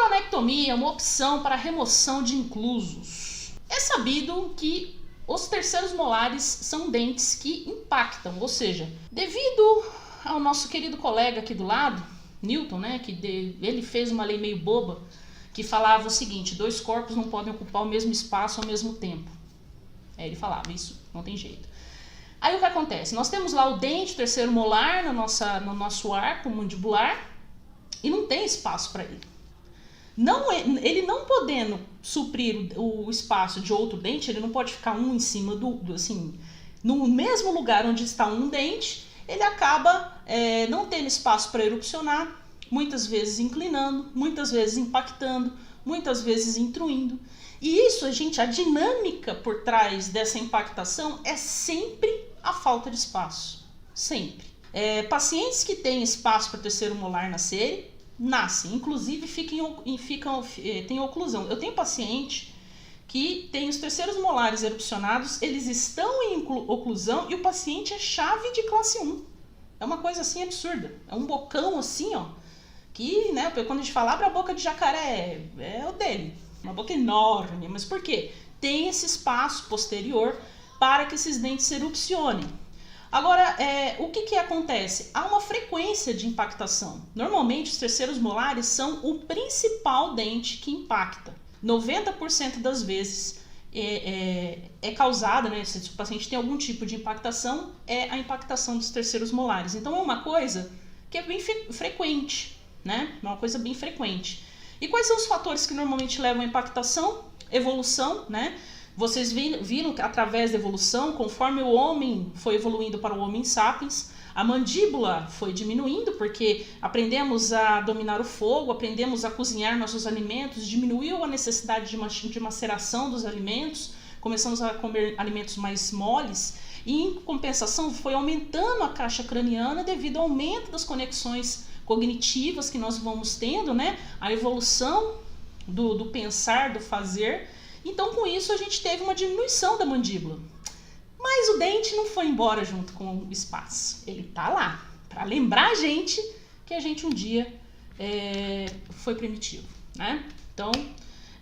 coroanectomia é uma opção para remoção de inclusos. É sabido que os terceiros molares são dentes que impactam, ou seja, devido ao nosso querido colega aqui do lado, Newton, né, ele fez uma lei meio boba que falava o seguinte: dois corpos não podem ocupar o mesmo espaço ao mesmo tempo. Ele falava isso, não tem jeito. Aí o que acontece? Nós temos lá o dente, o terceiro molar no nosso arco mandibular e não tem espaço para ele. Ele não podendo suprir o espaço de outro dente, ele não pode ficar um em cima assim, no mesmo lugar onde está um dente, ele acaba não tendo espaço para erupcionar, muitas vezes inclinando, muitas vezes impactando, muitas vezes intruindo. E isso, gente, a dinâmica por trás dessa impactação é sempre a falta de espaço. Sempre. Pacientes que têm espaço para terceiro molar nascerem, nascem. Inclusive têm oclusão. Eu tenho paciente que tem os terceiros molares erupcionados, eles estão em oclusão e o paciente é chave de classe 1. É uma coisa assim absurda. É um bocão assim, ó, que, né, quando a gente fala abre a boca de jacaré, é o dele. Uma boca enorme. Mas por quê? Tem esse espaço posterior para que esses dentes erupcionem. Agora, o que acontece? Há uma frequência de impactação. Normalmente, os terceiros molares são o principal dente que impacta. 90% das vezes é causada, né, se o paciente tem algum tipo de impactação, é a impactação dos terceiros molares. Então, é uma coisa que é bem frequente, né? É uma coisa bem frequente. E quais são os fatores que normalmente levam à impactação? Evolução, né? Vocês viram que através da evolução, conforme o homem foi evoluindo para o Homo sapiens, a mandíbula foi diminuindo, porque aprendemos a dominar o fogo, aprendemos a cozinhar nossos alimentos, diminuiu a necessidade de maceração dos alimentos, começamos a comer alimentos mais moles, e em compensação foi aumentando a caixa craniana devido ao aumento das conexões cognitivas que nós vamos tendo, né? A evolução do pensar, do fazer. Então, com isso, a gente teve uma diminuição da mandíbula. Mas o dente não foi embora junto com o espaço. Ele tá lá, para lembrar a gente que a gente um dia foi primitivo, né? Então,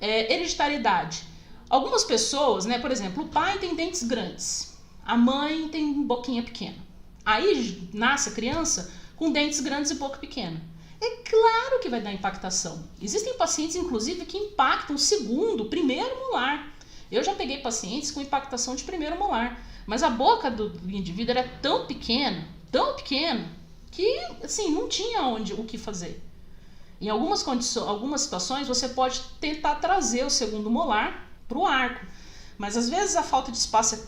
hereditariedade. Algumas pessoas, né? Por exemplo, o pai tem dentes grandes, a mãe tem boquinha pequena. Aí nasce a criança com dentes grandes e boca pequena. É claro que vai dar impactação. Existem pacientes, inclusive, que impactam primeiro molar. Eu já peguei pacientes com impactação de primeiro molar, mas a boca do indivíduo era tão pequena, que assim, não tinha o que fazer. Em algumas situações, você pode tentar trazer o segundo molar para o arco, mas às vezes a falta de espaço é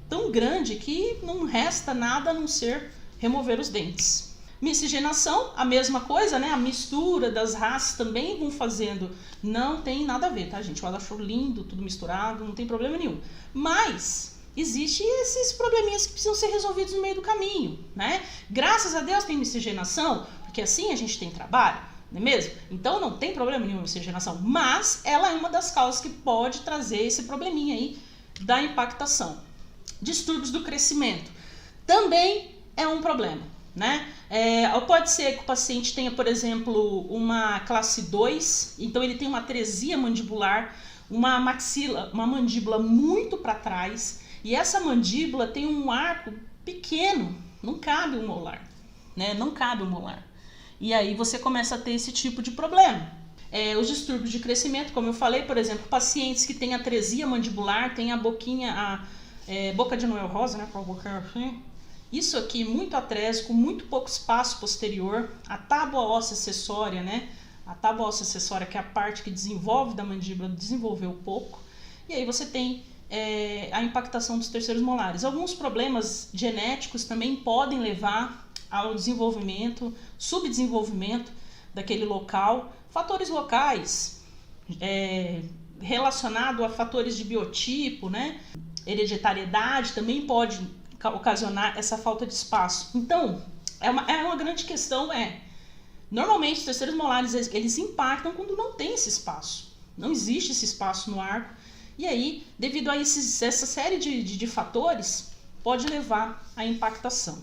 tão grande que não resta nada a não ser remover os dentes. Miscigenação, a mesma coisa, né? A mistura das raças também vão fazendo. Não tem nada a ver, tá, gente? Eu acho lindo, tudo misturado, não tem problema nenhum. Mas existem esses probleminhas que precisam ser resolvidos no meio do caminho, né? Graças a Deus tem miscigenação, porque assim a gente tem trabalho, não é mesmo? Então não tem problema nenhum a miscigenação, mas ela é uma das causas que pode trazer esse probleminha aí da impactação. Distúrbios do crescimento também é um problema, né? Pode ser que o paciente tenha, por exemplo, uma classe 2, então ele tem uma atresia mandibular, uma mandíbula muito para trás, e essa mandíbula tem um arco pequeno, não cabe o molar, né? Não cabe o molar. E aí você começa a ter esse tipo de problema. Os distúrbios de crescimento, como eu falei, por exemplo, pacientes que têm atresia mandibular, tem a boquinha, boca de Noel Rosa, né? Com a boca assim. Isso aqui muito atrésico, muito pouco espaço posterior, a tábua óssea acessória, né? A tábua óssea acessória, que é a parte que desenvolve da mandíbula, desenvolveu pouco. E aí você tem a impactação dos terceiros molares. Alguns problemas genéticos também podem levar ao desenvolvimento, subdesenvolvimento daquele local. Fatores locais relacionados a fatores de biotipo, né? Hereditariedade também pode ocasionar essa falta de espaço. Então, uma grande questão normalmente os terceiros molares eles impactam quando não tem esse espaço. Não existe esse espaço no arco. E aí, devido a essa série de fatores, pode levar à impactação.